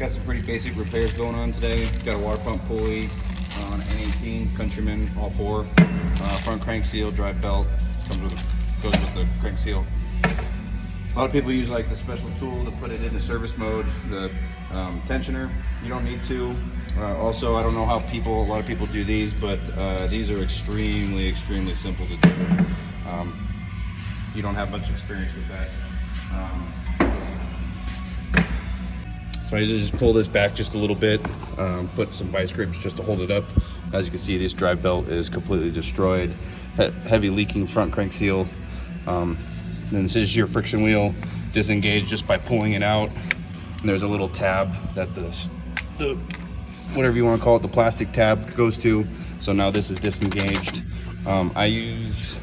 Got some pretty basic repairs going on today. Got a water pump pulley on N18, Countryman, all four. Front crank seal, drive belt, goes with the crank seal. A lot of people use like the special tool to put it into service mode, the tensioner. You don't need to. Also, I don't know how a lot of people do these, but these are extremely simple to do. You don't have much experience with that. So I usually just pull this back just a little bit, put some vice grips just to hold it up. As you can see, this drive belt is completely destroyed. Heavy leaking front crank seal. And this is your friction wheel disengaged just by pulling it out. And there's a little tab that the whatever you want to call it, the plastic tab goes to. So now this is disengaged. I use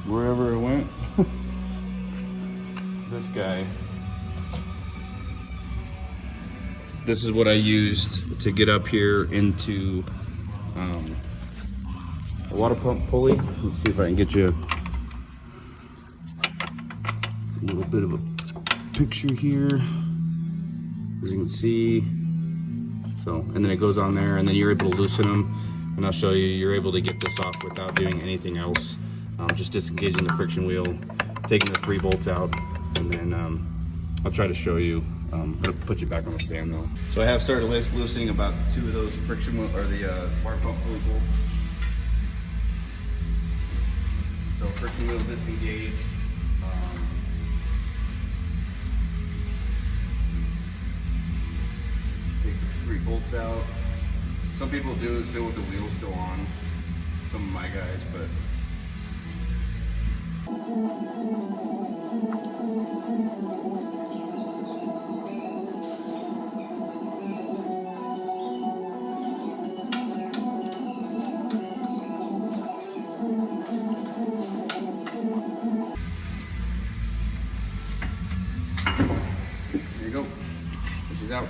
wherever it went. This guy. This is what I used to get up here into a water pump pulley. Let's see if I can get you a little bit of a picture here, as you can see. So, and then it goes on there, and then you're able to loosen them. And I'll show you, you're able to get this off without doing anything else. Just disengaging the friction wheel, taking the 3 bolts out, and then I'll try to show you. I'll put you back on the stand though. So I have started loosening about 2 of those friction wheel, or the water pump pulley bolts. So friction wheel disengaged. Take the 3 bolts out. Some people do still with the wheel still on. Some of my guys, but. There you go. She's out.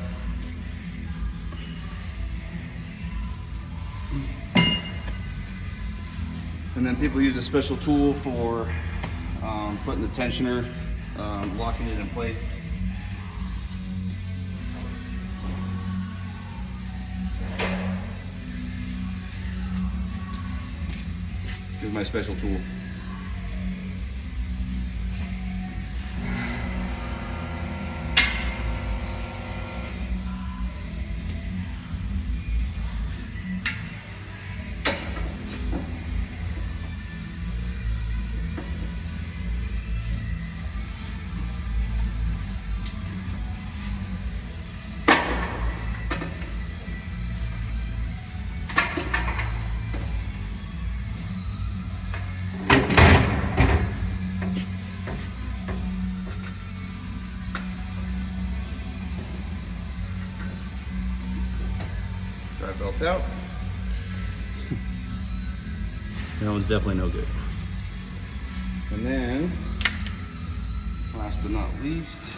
And then people use a special tool for putting the tensioner, locking it in place. Here's my special tool. Drive belts out. That one's definitely no good. And then, last but not least,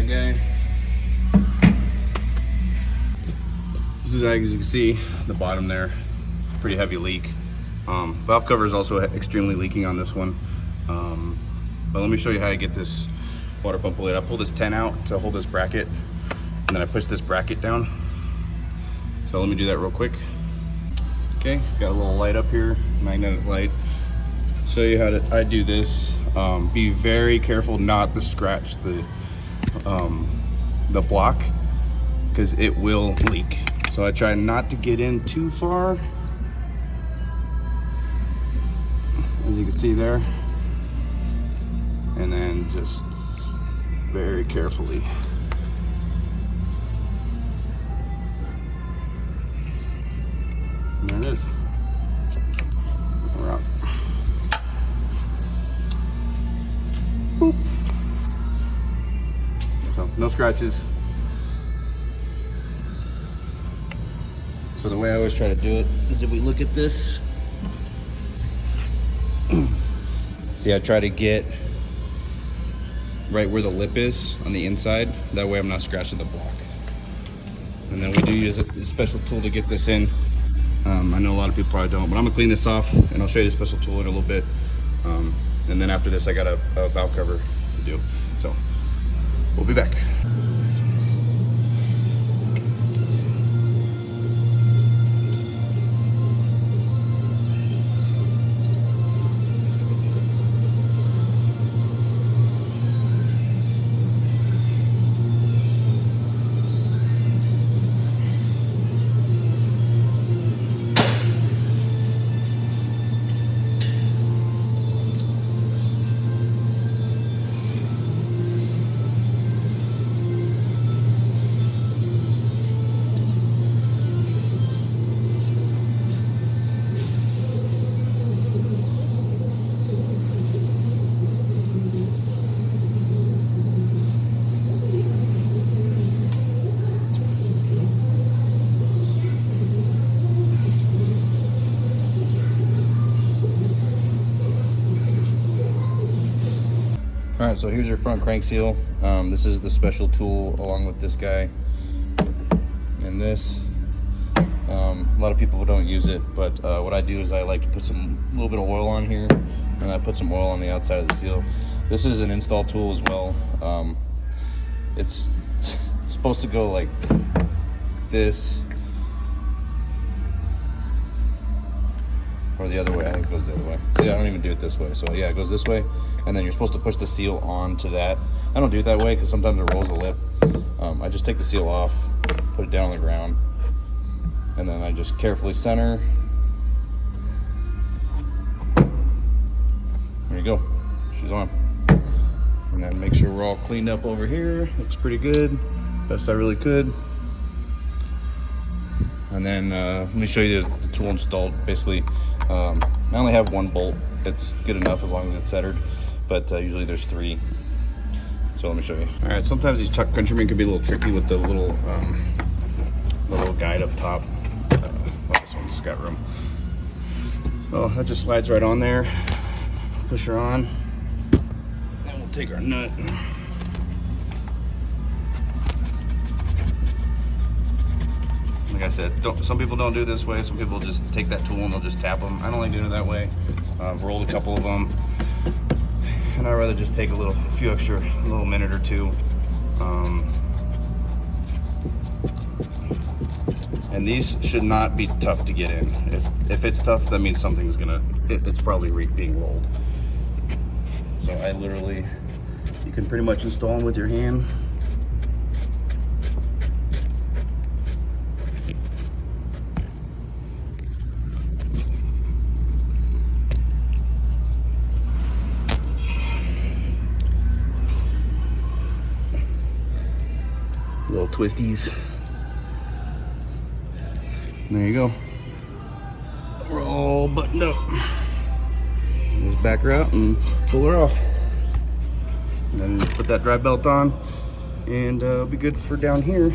guy. This is, as you can see, the bottom there, pretty heavy leak. Valve cover is also extremely leaking on this one. But let me show you how I get this water pump pulley. I pull this 10 out to hold this bracket, and then I push this bracket down. So let me do that real quick. Okay, got a little light up here, magnetic light. Show you how I do this. Be very careful not to scratch the the block because it will leak. So I try not to get in too far, as you can see there, and then just very carefully. And there it is. We're out. Boop. So no scratches. So the way I always try to do it is, if we look at this, see, I try to get right where the lip is on the inside. That way I'm not scratching the block. And then we do use a special tool to get this in. I know a lot of people probably don't, but I'm gonna clean this off and I'll show you the special tool in a little bit. And then after this, I got a valve cover to do. So we'll be back. All right, so here's your front crank seal. This is the special tool along with this guy and this. A lot of people don't use it, but what I do is I like to put a little bit of oil on here, and I put some oil on the outside of the seal. This is an install tool as well. It's supposed to go like this, or the other way. I think it goes the other way. See, I don't even do it this way. So yeah, it goes this way, and then you're supposed to push the seal onto that. I don't do it that way because sometimes it rolls the lip. I just take the seal off, put it down on the ground, and then I just carefully center. There you go, she's on. And then make sure we're all cleaned up over here. Looks pretty good, best I really could. And then let me show you the tool installed. Basically, I only have one bolt. It's good enough as long as it's centered, but usually there's 3. So let me show you. All right, sometimes these Countrymen can be a little tricky with the little guide up top. Well, this one's got room. So that just slides right on there. Push her on, and we'll take our nut. Like I said, some people don't do it this way. Some people just take that tool and they'll just tap them. I don't like doing it that way. I've rolled a couple of them, and I'd rather just take a little minute or two. And these should not be tough to get in. If it's tough, that means something's it's probably being rolled. So you can pretty much install them with your hand. Little twisties. And there you go. We're all buttoned up. Just back her out and pull her off. And then put that drive belt on, and it'll be good for down here.